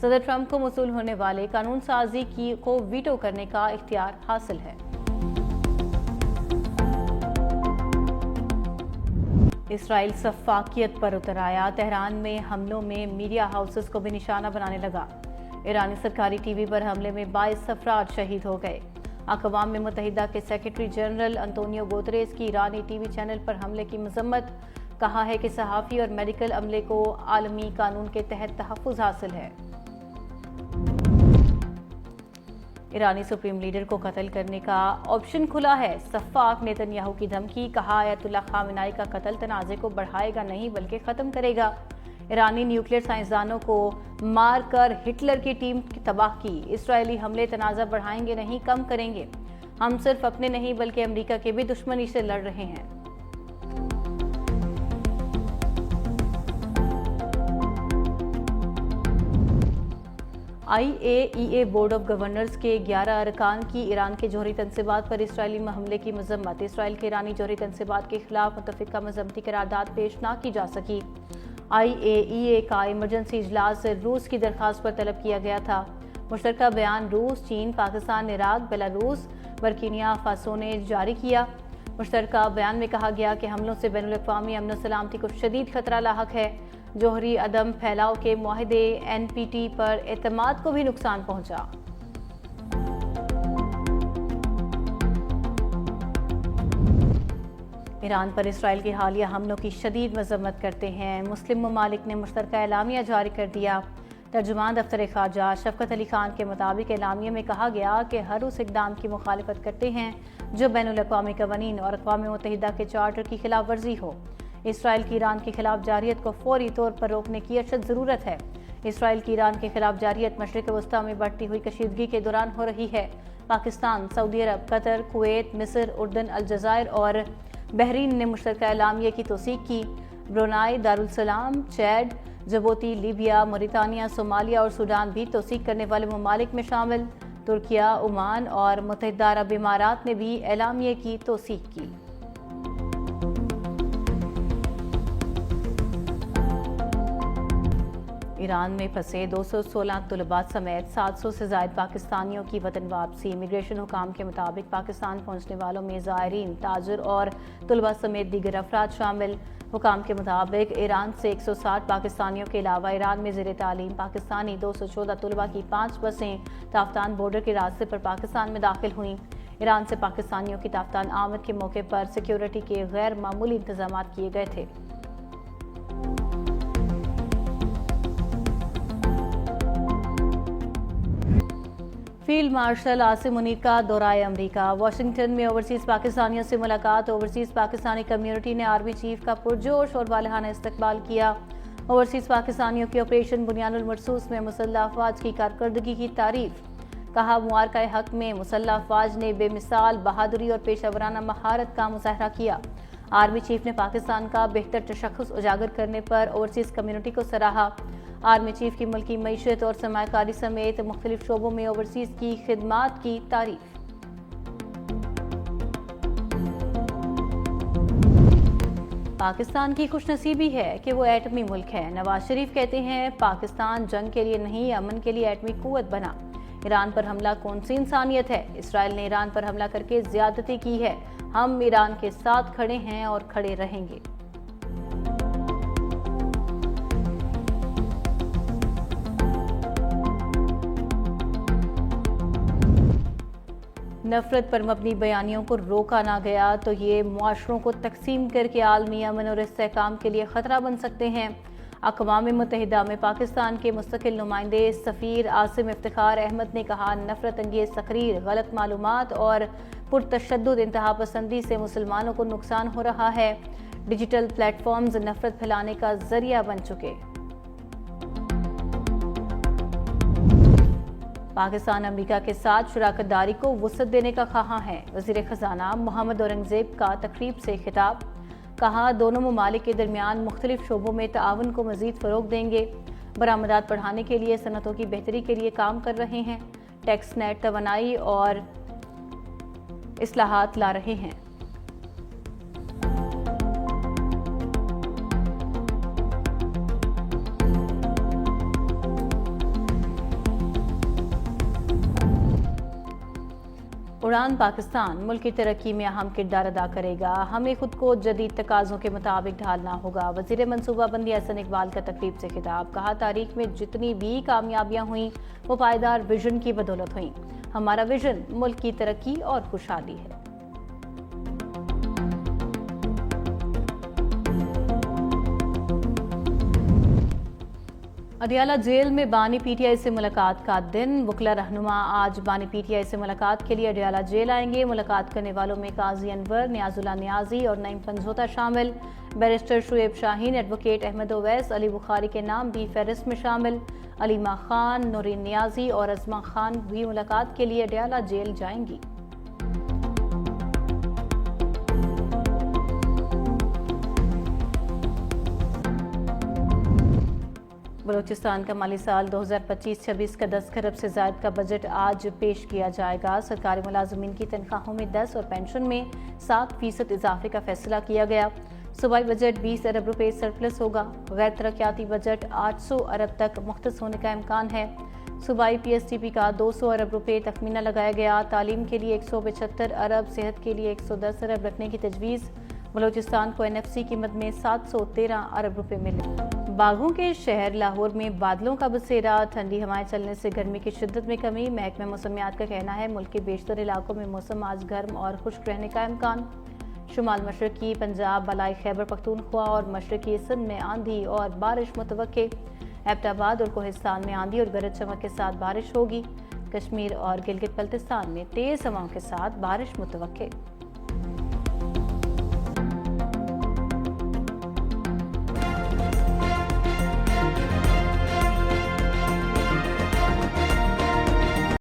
صدر ٹرمپ کو موصول ہونے والے قانون سازی کو ویٹو کرنے کا اختیار حاصل ہے۔ اسرائیل سفاکیت پر اتر آیا، تہران میں حملوں میں میڈیا ہاؤسز کو بھی نشانہ بنانے لگا۔ ایرانی سرکاری ٹی وی پر حملے میں 22 افراد شہید ہو گئے۔ اقوام متحدہ کے سیکرٹری جنرل انطونیو گوتریس کی ایرانی ٹی وی چینل پر حملے کی مذمت، کہا ہے کہ صحافی اور میڈیکل عملے کو عالمی قانون کے تحت تحفظ حاصل ہے۔ ایرانی سپریم لیڈر کو قتل کرنے کا آپشن کھلا ہے، سفاک نیتن یاہو کی دھمکی، کہا آیت اللہ خامنائی کا قتل تنازع کو بڑھائے گا نہیں بلکہ ختم کرے گا۔ ایرانی نیوکلیئر سائنسدانوں کو مار کر ہٹلر کی ٹیم تباہ کی، اسرائیلی حملے تنازع بڑھائیں گے نہیں کم کریں گے، ہم صرف اپنے نہیں بلکہ امریکہ کے بھی دشمنی سے لڑ رہے ہیں۔ IAEA بورڈ آف گورنرز کے 11 ارکان کی ایران کے جوہری تنصیبات پر اسرائیلی حملے کی مذمت، اسرائیل کے ایرانی جوہری تنصیبات کے خلاف متفقہ مذمتی قرارداد پیش نہ کی جا سکی۔ IAEA کا ایمرجنسی اجلاس روس کی درخواست پر طلب کیا گیا تھا۔ مشترکہ بیان روس، چین، پاکستان، عراق، بیلاروس، برکینیا فاسو نے جاری کیا۔ مشترکہ بیان میں کہا گیا کہ حملوں سے بین الاقوامی امن و سلامتی کو شدید خطرہ لاحق ہے، جوہری عدم پھیلاؤ کے معاہدے NPT پر اعتماد کو بھی نقصان پہنچا۔ ایران پر اسرائیل کے حالیہ حملوں کی شدید مذمت کرتے ہیں مسلم ممالک نے مشترکہ اعلامیہ جاری کر دیا۔ ترجمان دفتر خارجہ شفقت علی خان کے مطابق اعلامیے میں کہا گیا کہ ہر اس اقدام کی مخالفت کرتے ہیں جو بین الاقوامی قوانین اور اقوام متحدہ کے چارٹر کی خلاف ورزی ہو۔ اسرائیل کی ایران کے خلاف جارحیت کو فوری طور پر روکنے کی اشد ضرورت ہے۔ اسرائیل کی ایران کے خلاف جارحیت مشرق وسطیٰ میں بڑھتی ہوئی کشیدگی کے دوران ہو رہی ہے۔ پاکستان، سعودی عرب، قطر، کویت، مصر، اردن، الجزائر اور بحرین نے مشترکہ اعلامیے کی توثیق کی۔ Brunei, دارالسلام، چیڈ، Djibouti, Libya, Mauritania, Somalia اور سوڈان بھی توثیق کرنے والے ممالک میں شامل۔ ترکیہ، عمان اور متحدہ عرب امارات نے بھی اعلامیے کی توثیق کی۔ ایران میں پھنسے 216 طلباء سمیت 700 سے زائد پاکستانیوں کی وطن واپسی، امیگریشن حکام کے مطابق پاکستان پہنچنے والوں میں زائرین، تاجر اور طلباء سمیت دیگر افراد شامل۔ حکام کے مطابق ایران سے 160 پاکستانیوں کے علاوہ ایران میں زیر تعلیم پاکستانی 214 طلباء کی 5 بسیں تافتان بارڈر کے راستے پر پاکستان میں داخل ہوئیں۔ ایران سے پاکستانیوں کی تافتان آمد کے موقع پر سیکیورٹی کے غیر معمولی انتظامات کیے گئے تھے۔ فیلڈ مارشل عاصم منیر کا دورہ امریکہ، واشنگٹن میں اوورسیز پاکستانیوں سے ملاقات، اوورسیز پاکستانی کمیونٹی نے آرمی چیف کا پرجوش اور والہانہ استقبال کیا۔ اوورسیز پاکستانیوں کے آپریشن بنیان المرصوص میں مسلح افواج کی کارکردگی کی تعریف، کہا معرکہ حق میں مسلح افواج نے بے مثال بہادری اور پیشہ ورانہ مہارت کا مظاہرہ کیا۔ آرمی چیف نے پاکستان کا بہتر تشخص اجاگر کرنے پر اوورسیز کمیونٹی کو سراہا۔ آرمی چیف کی ملکی معیشت اور سرمایہ کاری سمیت مختلف شعبوں میں اوورسیز کی خدمات کی تعریف۔ پاکستان کی خوش نصیبی ہے کہ وہ ایٹمی ملک ہے، نواز شریف کہتے ہیں پاکستان جنگ کے لیے نہیں امن کے لیے ایٹمی قوت بنا۔ ایران پر حملہ کون سی انسانیت ہے؟ اسرائیل نے ایران پر حملہ کر کے زیادتی کی ہے، ہم ایران کے ساتھ کھڑے ہیں اور کھڑے رہیں گے۔ نفرت پر مبنی بیانیوں کو روکا نہ گیا تو یہ معاشروں کو تقسیم کر کے عالمی امن اور استحکام کے لیے خطرہ بن سکتے ہیں۔ اقوام متحدہ میں پاکستان کے مستقل نمائندے سفیر عاصم افتخار احمد نے کہا نفرت انگیز تقریر، غلط معلومات اور پرتشدد انتہا پسندی سے مسلمانوں کو نقصان ہو رہا ہے۔ ڈیجیٹل پلیٹ فارمز نفرت پھیلانے کا ذریعہ بن چکے۔ پاکستان امریکہ کے ساتھ شراکت داری کو وسعت دینے کا خواہاں ہے، وزیر خزانہ محمد اورنگزیب کا تقریب سے خطاب، کہا دونوں ممالک کے درمیان مختلف شعبوں میں تعاون کو مزید فروغ دیں گے، برآمدات بڑھانے کے لیے صنعتوں کی بہتری کے لیے کام کر رہے ہیں، ٹیکس نیٹ توانائی اور اصلاحات لا رہے ہیں۔ اڑان پاکستان ملک کی ترقی میں اہم کردار ادا کرے گا، ہمیں خود کو جدید تقاضوں کے مطابق ڈھالنا ہوگا۔ وزیر منصوبہ بندی احسن اقبال کا تقریب سے خطاب، کہا تاریخ میں جتنی بھی کامیابیاں ہوئیں وہ پائیدار ویژن کی بدولت ہوئیں، ہمارا ویژن ملک کی ترقی اور خوشحالی ہے۔ اڈیالہ جیل میں بانی پی ٹی آئی سے ملاقات کا دن، وکلا رہنما آج بانی پی ٹی آئی سے ملاقات کے لیے اڈیالہ جیل آئیں گے۔ ملاقات کرنے والوں میں قاضی انور، نیاز اللہ نیازی اور نعیم پنجھوتا شامل، بیرسٹر شعیب شاہین، ایڈوکیٹ احمد اویس، علی بخاری کے نام بھی فہرست میں شامل، علیمہ خان، نورین نیازی اور عظمہ خان بھی ملاقات کے لیے اڈیالہ جیل جائیں گی۔ بلوچستان کا مالی سال 2025-26 کا 10 کروڑ سے زائد کا بجٹ آج پیش کیا جائے گا۔ سرکاری ملازمین کی تنخواہوں میں 10 اور پینشن میں 7% اضافے کا فیصلہ کیا گیا۔ صوبائی بجٹ 20 ارب روپے سرپلس ہوگا۔ غیر ترقیاتی بجٹ 800 ارب تک مختص ہونے کا امکان ہے۔ صوبائی پی ایس ٹی پی کا 200 ارب روپے تخمینہ لگایا گیا۔ تعلیم کے لیے 175 ارب، صحت کے لیے 110 ارب رکھنے کی تجویز۔ بلوچستان کو NFC کی مد میں 713 ارب روپے ملے۔ باغوں کے شہر لاہور میں بادلوں کا بسیرا، ٹھنڈی ہوائیں چلنے سے گرمی کی شدت میں کمی۔ محکمہ موسمیات کا کہنا ہے ملک کے بیشتر علاقوں میں موسم آج گرم اور خشک رہنے کا امکان۔ شمال مشرقی پنجاب، بالائی خیبر پختونخوا اور مشرقی سندھ میں آندھی اور بارش متوقع۔ ایبٹ آباد اور کوہستان میں آندھی اور گرج چمک کے ساتھ بارش ہوگی۔ کشمیر اور گلگت بلتستان میں تیز ہواؤں کے ساتھ بارش متوقع۔